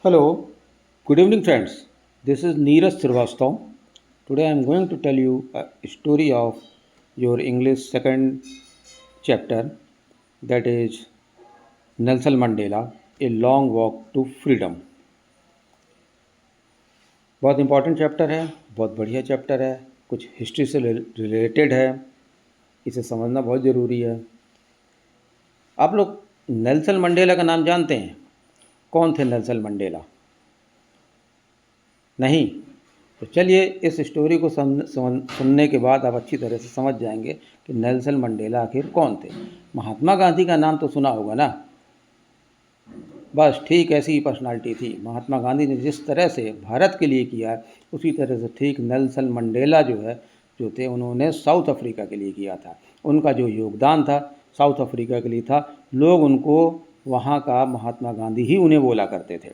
Hello, good evening, friends. This is Neeraj Srivastava. Today I am going to tell you a story of your English second chapter, that is Nelson Mandela, A Long Walk to Freedom. बहुत important chapter है, बहुत बढ़िया chapter है, कुछ history से related है, इसे समझना बहुत ज़रूरी है। आप लोग नेल्सन मंडेला का नाम जानते हैं? कौन थे नेल्सन मंडेला? नहीं? तो चलिए इस स्टोरी को सुनने के बाद आप अच्छी तरह से समझ जाएंगे कि नेल्सन मंडेला आखिर कौन थे। महात्मा गांधी का नाम तो सुना होगा ना? बस ठीक ऐसी ही पर्सनालिटी थी। महात्मा गांधी ने जिस तरह से भारत के लिए किया उसी तरह से ठीक नेल्सन मंडेला जो थे उन्होंने साउथ अफ्रीका के लिए किया था। उनका जो योगदान था साउथ अफ्रीका के लिए था। लोग उनको वहाँ का महात्मा गांधी ही उन्हें बोला करते थे।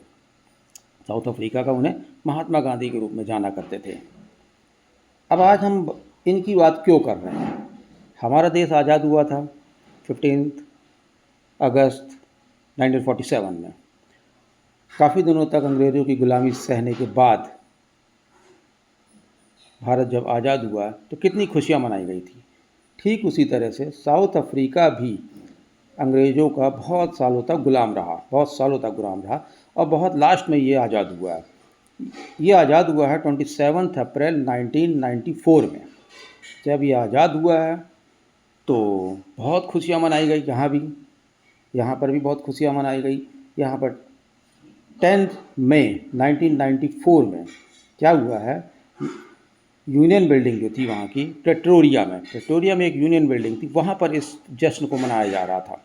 साउथ अफ्रीका का उन्हें महात्मा गांधी के रूप में जाना करते थे। अब आज हम इनकी बात क्यों कर रहे हैं? हमारा देश आज़ाद हुआ था 15 अगस्त 1947 में। काफ़ी दिनों तक अंग्रेज़ों की गुलामी सहने के बाद भारत जब आज़ाद हुआ तो कितनी खुशियाँ मनाई गई थी। ठीक उसी तरह से साउथ अफ्रीका भी अंग्रेज़ों का बहुत सालों तक गुलाम रहा और बहुत लास्ट में ये आज़ाद हुआ है। ये आज़ाद हुआ है 27 अप्रैल 1994 में। जब ये आज़ाद हुआ है तो बहुत खुशियाँ मनाई गई। यहाँ पर भी बहुत खुशियाँ मनाई गई। यहाँ पर 10 मई 1994 में क्या हुआ है, यूनियन बिल्डिंग जो थी वहाँ की प्रेटोरिया में एक यूनियन बिल्डिंग थी, वहाँ पर इस जश्न को मनाया जा रहा था।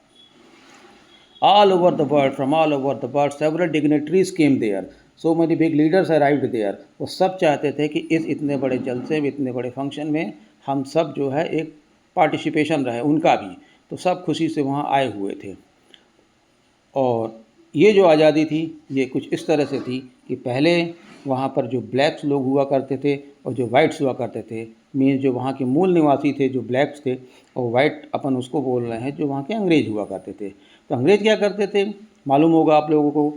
All over the world, from all over the world, several dignitaries came there. So many big leaders arrived there. वो सब चाहते थे कि इस इतने बड़े जलसे में, इतने बड़े फंक्शन में हम सब जो है एक पार्टिसिपेशन रहे उनका भी। तो सब खुशी से वहाँ आए हुए थे। और ये जो आज़ादी थी ये कुछ इस तरह से थी कि पहले वहाँ पर जो ब्लैक्स लोग हुआ करते थे और जो वाइट्स हुआ करते थे, मीन्स जो वहाँ के मूल निवासी थे जो ब्लैक्स थे, और वाइट अपन उसको बोल रहे हैं जो वहाँ के अंग्रेज़ हुआ करते थे। तो अंग्रेज़ क्या करते थे मालूम होगा आप लोगों को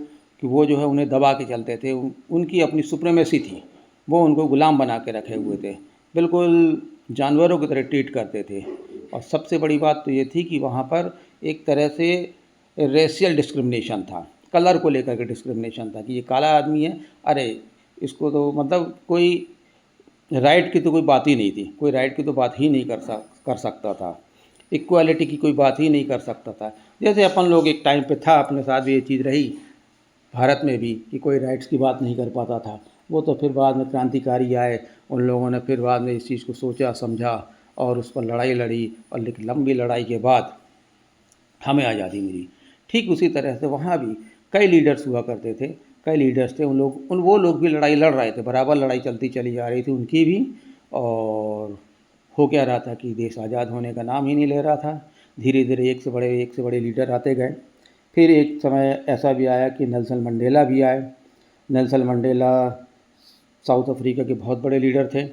कि वो जो है उन्हें दबा के चलते थे। उनकी अपनी सुप्रीमेसी थी, वो उनको गुलाम बना के रखे हुए थे, बिल्कुल जानवरों की तरह ट्रीट करते थे। और सबसे बड़ी बात तो ये थी कि वहाँ पर एक तरह से रेशियल डिस्क्रिमिनेशन था, कलर को लेकर के डिस्क्रिमिनेशन था कि ये काला आदमी है, अरे इसको तो मतलब कोई राइट की तो कोई बात ही नहीं थी, कोई राइट की तो बात ही नहीं कर सकता था, इक्वालिटी की कोई बात ही नहीं कर सकता था। जैसे अपन लोग एक टाइम पे था, अपने साथ भी ये चीज़ रही भारत में भी कि कोई राइट्स की बात नहीं कर पाता था। वो तो फिर बाद में क्रांतिकारी आए, उन लोगों ने फिर बाद में इस चीज़ को सोचा समझा और उस पर लड़ाई लड़ी, और लेकिन लंबी लड़ाई के बाद हमें आज़ादी मिली। ठीक उसी तरह से वहाँ भी कई लीडर्स हुआ करते थे, कई लीडर्स थे, वो लोग भी लड़ाई लड़ रहे थे, बराबर लड़ाई चलती चली जा रही थी उनकी भी। और हो क्या रहा था कि देश आज़ाद होने का नाम ही नहीं ले रहा था। धीरे धीरे एक से बड़े लीडर आते गए। फिर एक समय ऐसा भी आया कि नेल्सन मंडेला भी आए। नेल्सन मंडेला साउथ अफ्रीका के बहुत बड़े लीडर थे।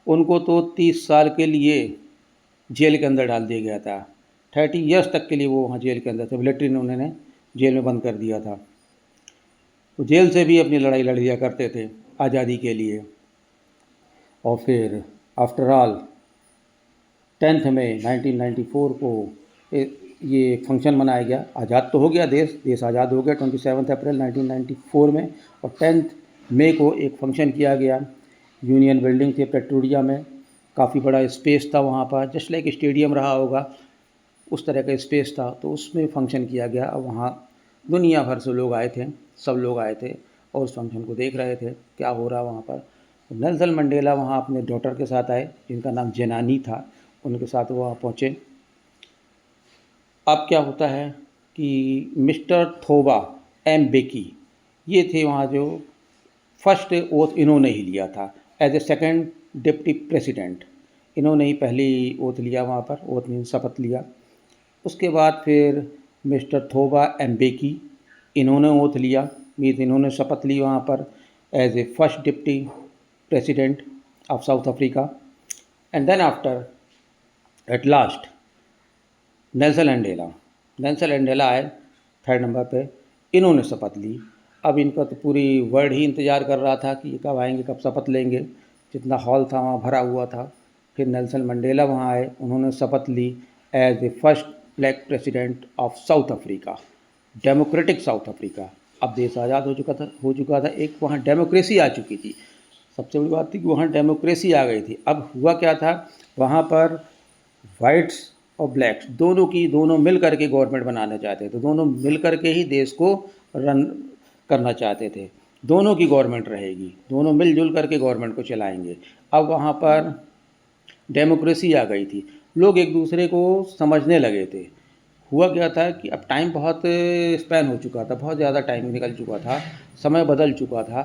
उनको तो 30 साल के लिए जेल के अंदर डाल दिया गया था। 30 ईयर्स तक के लिए वो वहाँ जेल के अंदर थे। मिलिट्री ने उन्हें जेल में बंद कर दिया था। तो जेल से भी अपनी लड़ाई लड़ लिया करते थे आज़ादी के लिए। और फिर आफ्टर ऑल 10 मई 1994 को ये फंक्शन मनाया गया। आज़ाद तो हो गया देश आज़ाद हो गया 27 अप्रैल 1994 में। और 10 मई को एक फंक्शन किया गया। यूनियन बिल्डिंग थी प्रेटोरिया में, काफ़ी बड़ा स्पेस था वहाँ पर, जस्ट लाइक स्टेडियम रहा होगा उस तरह का स्पेस था। तो उसमें फंक्शन किया गया और वहाँ दुनिया भर से लोग आए थे, सब लोग आए थे और उस फंक्शन को देख रहे थे क्या हो रहा वहाँ पर। तो नेल्सन मंडेला वहाँ अपने डॉटर के साथ आए जिनका नाम जेनानी था, उनके साथ वो वहाँ पहुँचे। अब क्या होता है कि मिस्टर थोबा एम्बेकी ये थे वहाँ जो फर्स्ट ओथ इन्होंने ही लिया था as a second deputy president. इन्होंने ही पहली ओथ लिया वहाँ पर, ओथ मीन शपथ लिया। उसके बाद फिर मिस्टर थोबा एम्बेकी इन्होंने ओथ लिया, मीन्स इन्होंने शपथ ली वहाँ पर as a first deputy president of South Africa. And then after at last Nelson Mandela आए 3rd नंबर पे, इन्होंने शपथ ली अब इनका तो पूरी वर्ल्ड ही इंतज़ार कर रहा था कि ये कब आएंगे, कब शपथ लेंगे। जितना हॉल था वहाँ भरा हुआ था। फिर नेल्सन मंडेला वहाँ आए, उन्होंने शपथ ली as the first black president of South Africa, democratic South Africa. अब देश आज़ाद हो चुका था, एक वहाँ डेमोक्रेसी आ चुकी थी। सबसे बड़ी बात थी कि वहाँ डेमोक्रेसी आ गई थी। अब हुआ क्या था, वहाँ पर वाइट्स और ब्लैक्स दोनों मिल करके गवर्नमेंट बनाना चाहते थे, दोनों मिल करके ही देश को रन करना चाहते थे। दोनों की गवर्नमेंट रहेगी, दोनों मिलजुल करके गवर्नमेंट को चलाएंगे। अब वहाँ पर डेमोक्रेसी आ गई थी, लोग एक दूसरे को समझने लगे थे। हुआ क्या था कि अब टाइम बहुत स्पैन हो चुका था, बहुत ज़्यादा टाइम निकल चुका था, समय बदल चुका था।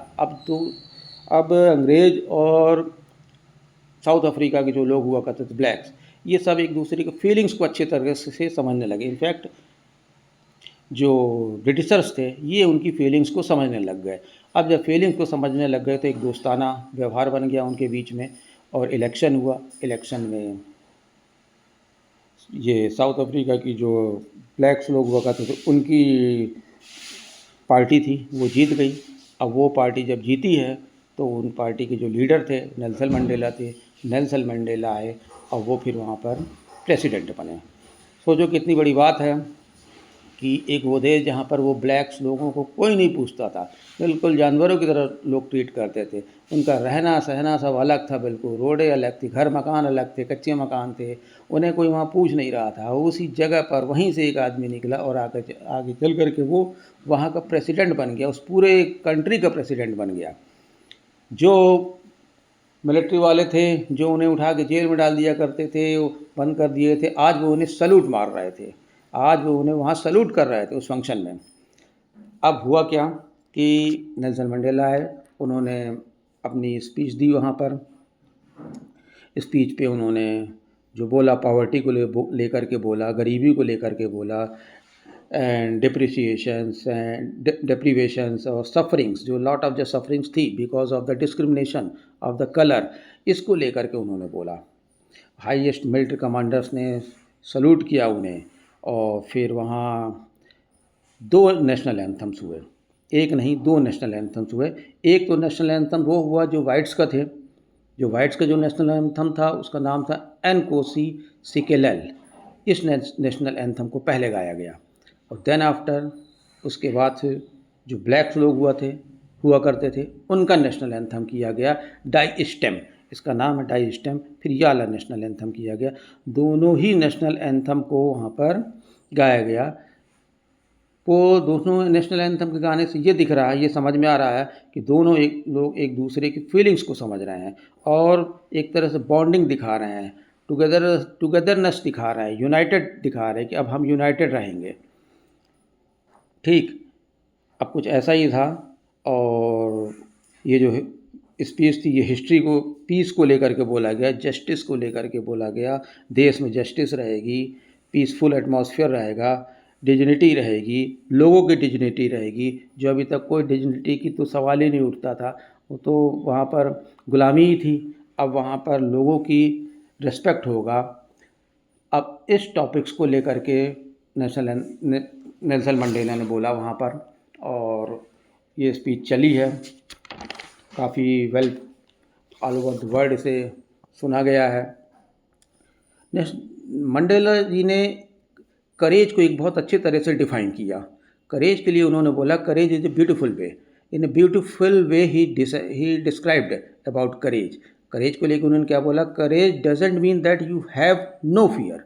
अब अंग्रेज़ और साउथ अफ्रीका के जो लोग हुआ करते थे ब्लैक्स, ये सब एक दूसरे के फीलिंग्स को अच्छे तरीके से समझने लगे। इनफैक्ट जो ब्रिटिशर्स थे ये उनकी फीलिंग्स को समझने लग गए। अब जब फीलिंग्स को समझने लग गए तो एक दोस्ताना व्यवहार बन गया उनके बीच में, और इलेक्शन हुआ। इलेक्शन में ये साउथ अफ्रीका की जो ब्लैक्स लोग हुआ करते थे उनकी पार्टी थी, वो जीत गई। अब वो पार्टी जब जीती है तो उन पार्टी के जो लीडर थे नेल्सन मंडेला थे, नेल्सन मंडेला आए और वो फिर वहाँ पर प्रेसिडेंट बने। सोचो कितनी बड़ी बात है कि एक वो देश जहाँ पर वो ब्लैक्स लोगों को कोई नहीं पूछता था, बिल्कुल जानवरों की तरह लोग ट्रीट करते थे। उनका रहना सहना सब अलग था, बिल्कुल रोडें अलग थी, घर मकान अलग थे, कच्चे मकान थे, उन्हें कोई वहाँ पूछ नहीं रहा था। उसी जगह पर वहीं से एक आदमी निकला और आगे चल करके वो वहाँ का प्रेसिडेंट बन गया, उस पूरे कंट्री का प्रेसिडेंट बन गया। जो मिलिट्री वाले थे जो उन्हें उठा के जेल में डाल दिया करते थे, वो बंद कर दिए थे, आज वो उन्हें सैल्यूट मार रहे थे, आज वो उन्हें वहाँ सैल्यूट कर रहे थे उस फंक्शन में। अब हुआ क्या कि नेल्सन मंडेला आए, उन्होंने अपनी स्पीच दी वहाँ पर। स्पीच पे उन्होंने जो बोला, पॉवर्टी को लेकर के बोला, गरीबी को लेकर के बोला, एंड डिप्रीवेशंस और सफरिंग्स, जो लॉट ऑफ द सफरिंग्स थी because of the discrimination of the colour, इसको लेकर के उन्होंने बोला। हाईएस्ट मिलिट्री कमांडर्स ने सल्यूट किया उन्हें। और फिर वहाँ 2 नेशनल एंथम्स हुए, एक नहीं 2 नेशनल एंथम्स हुए। एक तो नेशनल एंथम वो हुआ जो वाइट्स का थे, जो वाइट्स का जो नेशनल एंथम था उसका नाम था एनकोसी सिकेलेल। इस नेशनल एंथम को पहले गाया गया। और देन आफ्टर उसके बाद फिर जो ब्लैक्स लोग हुआ करते थे उनका नेशनल एंथम किया गया डाई स्टेम, इसका नाम है डाई स्टेम। फिर ये वाला नेशनल एंथम किया गया। दोनों ही नेशनल एंथम को वहाँ पर गाया गया। वो दोनों नेशनल एंथम के गाने से ये दिख रहा है, ये समझ में आ रहा है कि दोनों लोग एक दूसरे की फीलिंग्स को समझ रहे हैं और एक तरह से बॉन्डिंग दिखा रहे हैं, टुगेदरनेस दिखा रहे हैं, यूनाइटेड दिखा रहे हैं कि अब हम यूनाइटेड रहेंगे। ठीक, अब कुछ ऐसा ही था। और ये जो स्पीच थी ये हिस्ट्री को, पीस को लेकर के बोला गया, जस्टिस को लेकर के बोला गया। देश में जस्टिस रहेगी, पीसफुल एटमॉस्फेयर रहेगा, डिग्निटी रहेगी, लोगों की डिग्निटी रहेगी। जो अभी तक कोई डिग्निटी की तो सवाल ही नहीं उठता था, वो तो वहाँ पर गुलामी ही थी। अब वहाँ पर लोगों की रिस्पेक्ट होगा। अब इस टॉपिक्स को लेकर के नेल्सन मंडेला ने बोला वहाँ पर, और ये स्पीच चली है, काफ़ी well all over the world इसे सुना गया है। मंडेला जी ने करेज को एक बहुत अच्छे तरह से डिफाइन किया। करेज के लिए उन्होंने बोला courage is a beautiful way, in a beautiful way he described about courage. Courage को लेकर उन्होंने क्या बोला, courage doesn't mean that you have no fear,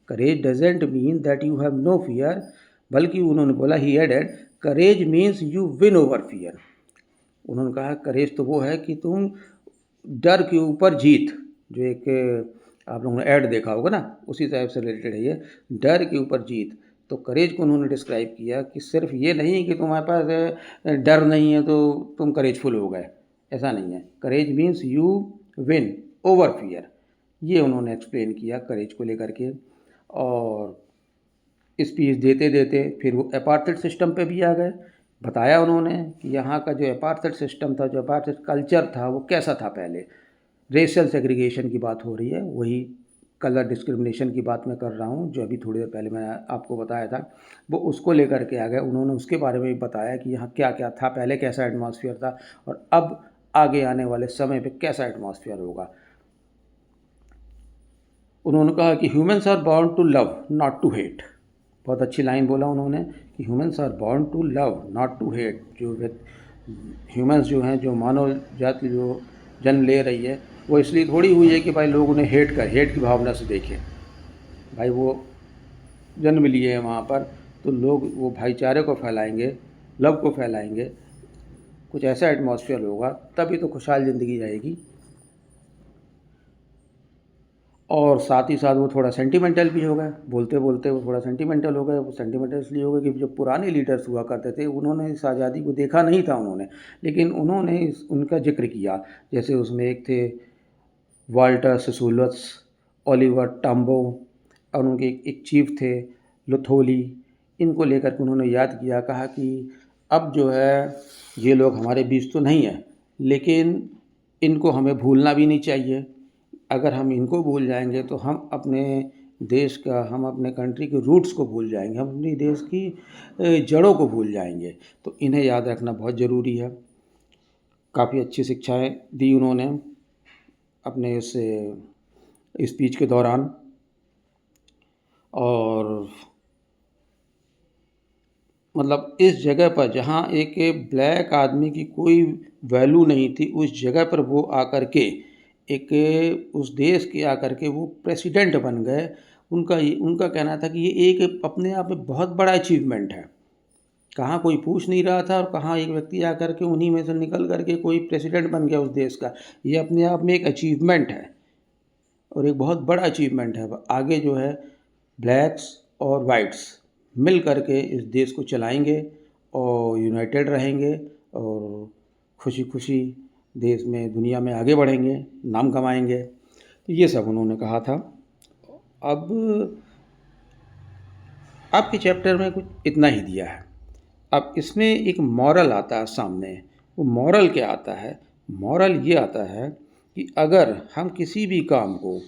courage doesn't mean that you have no fear, बल्कि उन्होंने बोला, he added, courage means you win over fear. उन्होंने कहा करेज तो वो है कि तुम डर के ऊपर जीत, जो एक आप लोगों ने ऐड देखा होगा ना, उसी टाइप से रिलेटेड है ये, डर के ऊपर जीत। तो करेज को उन्होंने डिस्क्राइब किया कि सिर्फ ये नहीं कि तुम्हारे पास डर नहीं है तो तुम करेजफुल हो गए, ऐसा नहीं है। Courage means you win over fear, ये उन्होंने एक्सप्लेन किया करेज को लेकर के। और स्पीच देते देते फिर वो अपार्थाइड सिस्टम पे भी आ गए। बताया उन्होंने कि यहाँ का जो अपार्थाइड सिस्टम था, जो अपार्थाइड कल्चर था, वो कैसा था पहले। रेशियल सेग्रीगेशन की बात हो रही है, वही कलर डिस्क्रिमिनेशन की बात मैं कर रहा हूँ, जो अभी थोड़ी देर पहले मैंने आपको बताया था, वो उसको लेकर के आ गए। उन्होंने उसके बारे में भी बताया कि यहाँ क्या क्या था, पहले कैसा एटमॉस्फेयर था और अब आगे आने वाले समय पे कैसा एटमॉस्फेयर होगा। उन्होंने कहा कि humans are born to love not to hate. बहुत अच्छी लाइन बोला उन्होंने कि humans are born to love not to hate. जो ह्यूमन्स जो हैं, जो मानव जाति जो जन्म ले रही है, वो इसलिए थोड़ी हुई है कि भाई लोग उन्हें हेट की भावना से देखें। भाई वो जन्म लिए हैं वहाँ पर, तो लोग वो भाईचारे को फैलाएंगे, लव को फैलाएंगे, कुछ ऐसा एटमॉस्फेयर होगा, तभी तो खुशहाल ज़िंदगी जाएगी। और साथ ही साथ वो थोड़ा सेंटिमेंटल भी हो गए, बोलते बोलते वो थोड़ा सेंटिमेंटल हो गए। वो सेंटिमेंटल इसलिए हो गए कि जो पुराने लीडर्स हुआ करते थे, उन्होंने इस आज़ादी को देखा नहीं था उन्होंने, लेकिन उन्होंने उनका जिक्र किया। जैसे उसमें एक थे वाल्टर सिसुलस, ओलिवर टाम्बो, और उनके एक चीफ थे लुथोली। इनको लेकर के उन्होंने याद किया, कहा कि अब जो है ये लोग हमारे बीच तो नहीं है, लेकिन इनको हमें भूलना भी नहीं चाहिए। अगर हम इनको भूल जाएंगे तो हम अपने देश का, हम अपने कंट्री के रूट्स को भूल जाएंगे, हम अपनी देश की जड़ों को भूल जाएंगे। तो इन्हें याद रखना बहुत ज़रूरी है। काफ़ी अच्छी शिक्षाएं दी उन्होंने अपने इस स्पीच के दौरान। और मतलब इस जगह पर जहाँ एक ब्लैक आदमी की कोई वैल्यू नहीं थी, उस जगह पर वो आकर के उस देश के आकर के वो प्रेसिडेंट बन गए। उनका कहना था कि ये एक अपने आप में बहुत बड़ा अचीवमेंट है। कहाँ कोई पूछ नहीं रहा था और कहाँ एक व्यक्ति आकर के उन्हीं में से निकल करके कोई प्रेसिडेंट बन गया उस देश का। ये अपने आप में एक अचीवमेंट है और एक बहुत बड़ा अचीवमेंट है। आगे जो है ब्लैक्स और वाइट्स मिल करके इस देश को चलाएंगे और यूनाइटेड रहेंगे और खुशी खुशी देश में, दुनिया में आगे बढ़ेंगे, नाम कमाएंगे। तो ये सब उन्होंने कहा था। अब आपके चैप्टर में कुछ इतना ही दिया है। अब इसमें एक मॉरल आता है सामने। वो मॉरल क्या आता है? मॉरल ये आता है कि अगर हम किसी भी काम को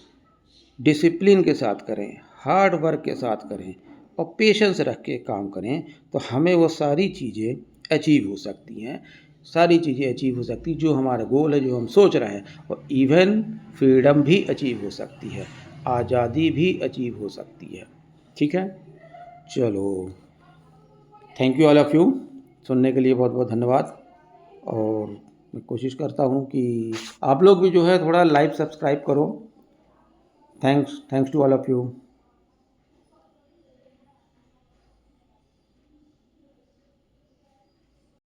डिसिप्लिन के साथ करें, हार्ड वर्क के साथ करें और पेशेंस रख के काम करें, तो हमें वो सारी चीज़ें अचीव हो सकती हैं। सारी चीज़ें अचीव हो सकती, जो हमारा गोल है, जो हम सोच रहे हैं, और इवन फ्रीडम भी अचीव हो सकती है, आज़ादी भी अचीव हो सकती है। ठीक है, चलो, thank you all of you. सुनने के लिए बहुत बहुत धन्यवाद। और मैं कोशिश करता हूँ कि आप लोग भी जो है थोड़ा लाइव सब्सक्राइब करो। Thanks to all of you.